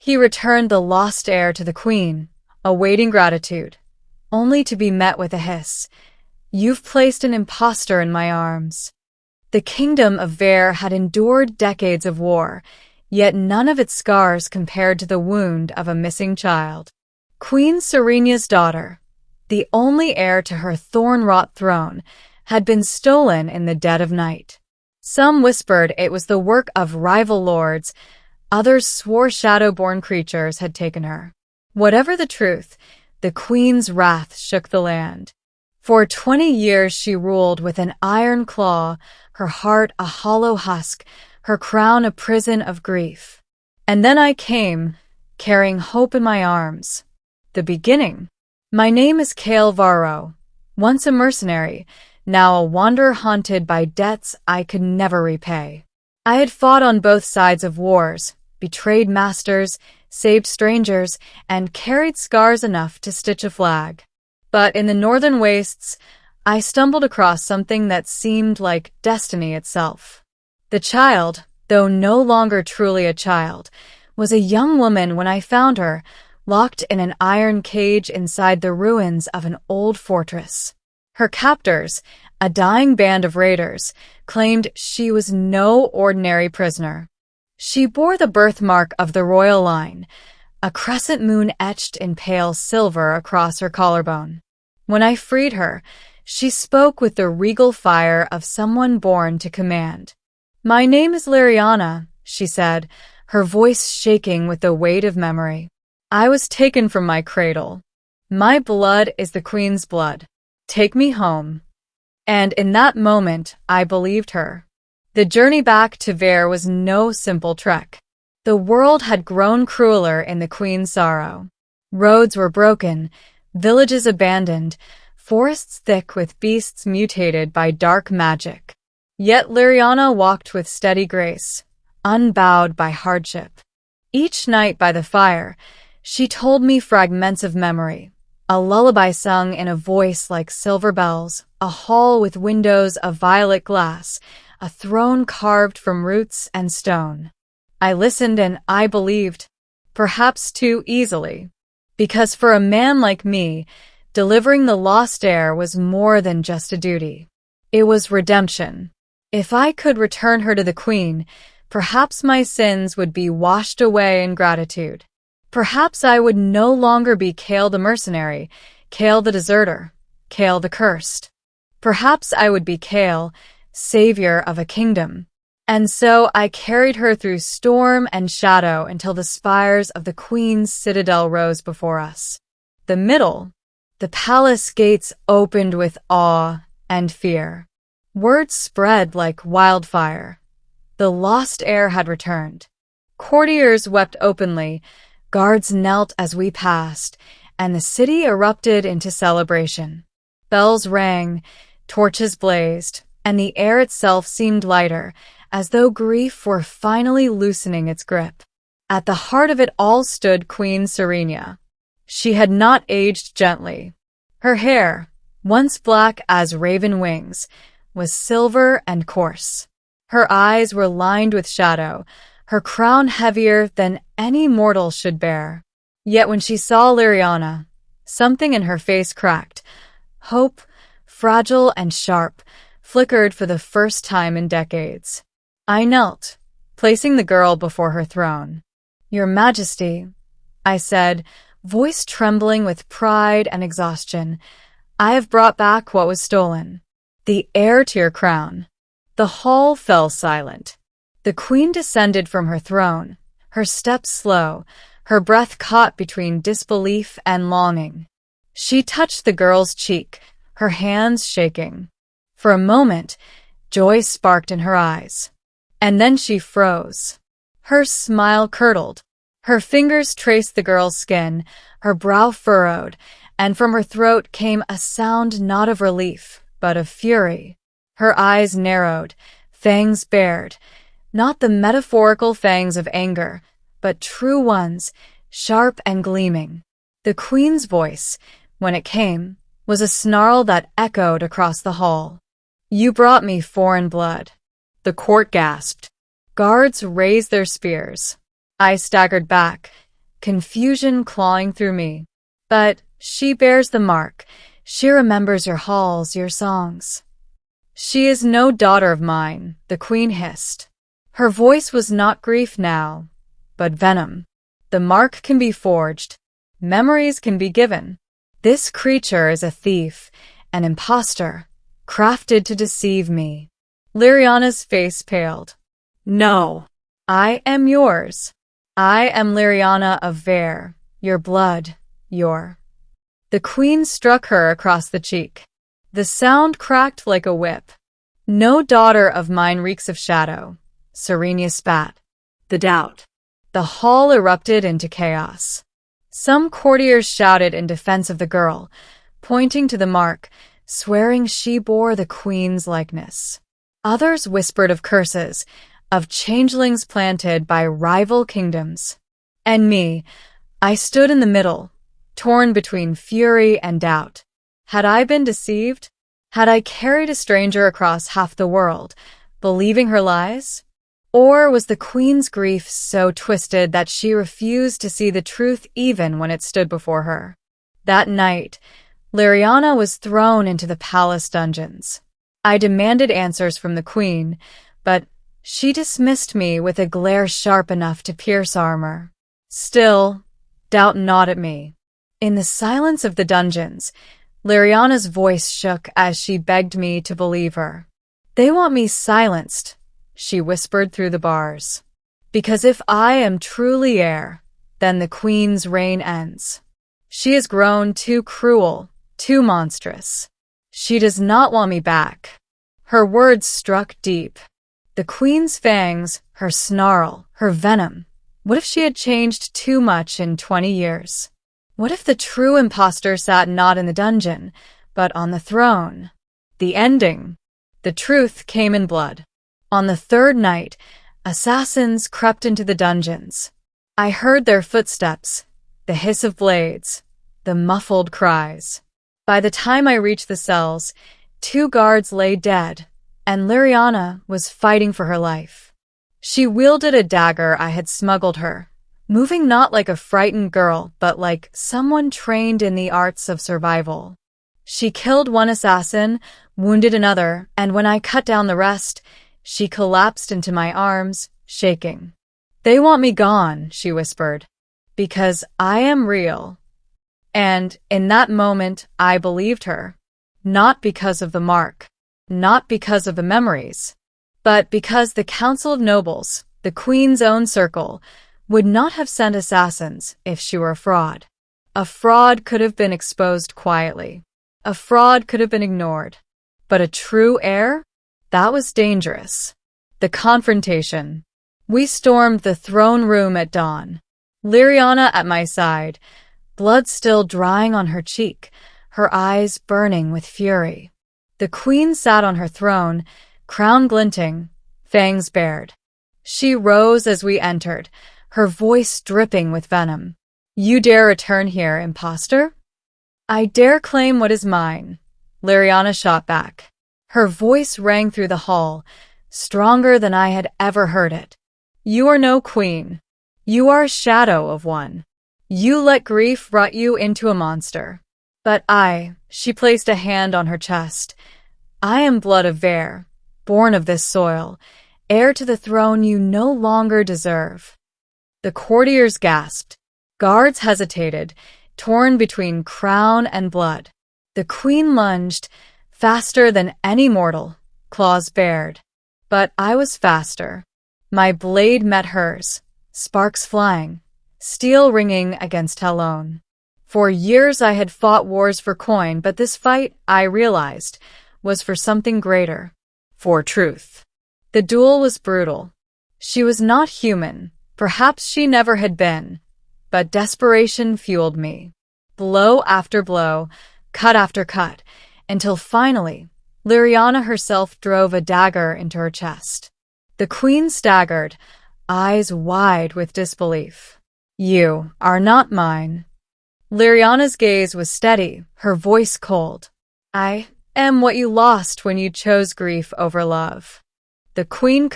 He returned the lost heir to the queen, awaiting gratitude, only to be met with a hiss. "You've placed an impostor in my arms." The kingdom of Ver had endured decades of war, yet none of its scars compared to the wound of a missing child. Queen Serenia's daughter, the only heir to her thorn-wrought throne, had been stolen in the dead of night. Some whispered it was the work of rival lords, others swore shadow-born creatures had taken her. Whatever the truth, the queen's wrath shook the land. For 20 years she ruled with an iron claw, her heart a hollow husk, her crown a prison of grief. And then I came, carrying hope in my arms. The beginning. My name is Kael Varro, once a mercenary, now a wanderer haunted by debts I could never repay. I had fought on both sides of wars, betrayed masters, saved strangers, and carried scars enough to stitch a flag. But in the northern wastes, I stumbled across something that seemed like destiny itself. The child, though no longer truly a child, was a young woman when I found her, locked in an iron cage inside the ruins of an old fortress. Her captors, a dying band of raiders, claimed she was no ordinary prisoner. She bore the birthmark of the royal line, a crescent moon etched in pale silver across her collarbone. When I freed her, she spoke with the regal fire of someone born to command. "My name is Liriana," she said, her voice shaking with the weight of memory. "I was taken from my cradle. My blood is the queen's blood. Take me home." And in that moment, I believed her. The journey back to Ver was no simple trek. The world had grown crueler in the queen's sorrow. Roads were broken, villages abandoned, forests thick with beasts mutated by dark magic. Yet Liriana walked with steady grace, unbowed by hardship. Each night by the fire, she told me fragments of memory, a lullaby sung in a voice like silver bells, a hall with windows of violet glass, a throne carved from roots and stone. I listened and I believed, perhaps too easily. Because for a man like me, delivering the lost heir was more than just a duty. It was redemption. If I could return her to the queen, perhaps my sins would be washed away in gratitude. Perhaps I would no longer be Kael the mercenary, Kael the deserter, Kael the cursed. Perhaps I would be Kael, savior of a kingdom. And so I carried her through storm and shadow until the spires of the queen's citadel rose before us. The middle, the palace gates opened with awe and fear. Word spread like wildfire. The lost heir had returned. Courtiers wept openly, guards knelt as we passed, and the city erupted into celebration. Bells rang, torches blazed, and the air itself seemed lighter, as though grief were finally loosening its grip. At the heart of it all stood Queen Serenia. She had not aged gently. Her hair, once black as raven wings, was silver and coarse. Her eyes were lined with shadow, her crown heavier than any mortal should bear. Yet when she saw Liriana, something in her face cracked. Hope, fragile and sharp, flickered for the first time in decades. I knelt, placing the girl before her throne. "Your Majesty," I said, voice trembling with pride and exhaustion, "I have brought back what was stolen. The heir to your crown." The hall fell silent. The queen descended from her throne, her steps slow, her breath caught between disbelief and longing. She touched the girl's cheek, her hands shaking. For a moment, joy sparked in her eyes. And then she froze. Her smile curdled. Her fingers traced the girl's skin, her brow furrowed, and from her throat came a sound not of relief, but of fury. Her eyes narrowed, fangs bared, not the metaphorical fangs of anger, but true ones, sharp and gleaming. The queen's voice, when it came, was a snarl that echoed across the hall. "You brought me foreign blood." The court gasped. Guards raised their spears. I staggered back, confusion clawing through me. But she bears the mark. She remembers your halls, your songs. She is no daughter of mine, the queen hissed. Her voice was not grief now, but venom. The mark can be forged. Memories can be given. This creature is a thief, an impostor, crafted to deceive me. Liriana's face paled. No, I am yours. I am Liriana of Ver, your blood, your... The queen struck her across the cheek. The sound cracked like a whip. No daughter of mine reeks of shadow. Serenia spat. The doubt. The hall erupted into chaos. Some courtiers shouted in defense of the girl, pointing to the mark, swearing she bore the queen's likeness. Others whispered of curses, of changelings planted by rival kingdoms. And me, I stood in the middle, torn between fury and doubt. Had I been deceived? Had I carried a stranger across half the world, believing her lies? Or was the queen's grief so twisted that she refused to see the truth even when it stood before her? That night, Liriana was thrown into the palace dungeons. I demanded answers from the queen, but she dismissed me with a glare sharp enough to pierce armor. Still, doubt gnawed at me. In the silence of the dungeons, Liriana's voice shook as she begged me to believe her. They want me silenced, she whispered through the bars. Because if I am truly heir, then the queen's reign ends. She has grown too cruel, too monstrous. She does not want me back. Her words struck deep. The queen's fangs, her snarl, her venom. What if she had changed too much in 20 years? What if the true impostor sat not in the dungeon, but on the throne? The ending. The truth came in blood. On the third night, assassins crept into the dungeons. I heard their footsteps, the hiss of blades, the muffled cries. By the time I reached the cells, 2 guards lay dead, and Liriana was fighting for her life. She wielded a dagger I had smuggled her, moving not like a frightened girl, but like someone trained in the arts of survival. She killed one assassin, wounded another, and when I cut down the rest, she collapsed into my arms, shaking. They want me gone, she whispered, because I am real. And in that moment, I believed her. Not because of the mark, not because of the memories, but because the Council of Nobles, the Queen's own circle, would not have sent assassins if she were a fraud. A fraud could have been exposed quietly. A fraud could have been ignored. But a true heir? That was dangerous. The confrontation. We stormed the throne room at dawn. Liriana at my side, blood still drying on her cheek, her eyes burning with fury. The queen sat on her throne, crown glinting, fangs bared. She rose as we entered, her voice dripping with venom. You dare return here, impostor? I dare claim what is mine, Liriana shot back. Her voice rang through the hall, stronger than I had ever heard it. You are no queen. You are a shadow of one. You let grief rot you into a monster. But she placed a hand on her chest. I am blood of Ver, born of this soil, heir to the throne you no longer deserve. The courtiers gasped. Guards hesitated, torn between crown and blood. The queen lunged, faster than any mortal, claws bared. But I was faster. My blade met hers, sparks flying, steel ringing against Talon. For years I had fought wars for coin, but this fight, I realized, was for something greater, for truth. The duel was brutal. She was not human, perhaps she never had been, but desperation fueled me. Blow after blow, cut after cut, until finally, Liriana herself drove a dagger into her chest. The queen staggered, eyes wide with disbelief. You are not mine. Liriana's gaze was steady, her voice cold. I am what you lost when you chose grief over love. The queen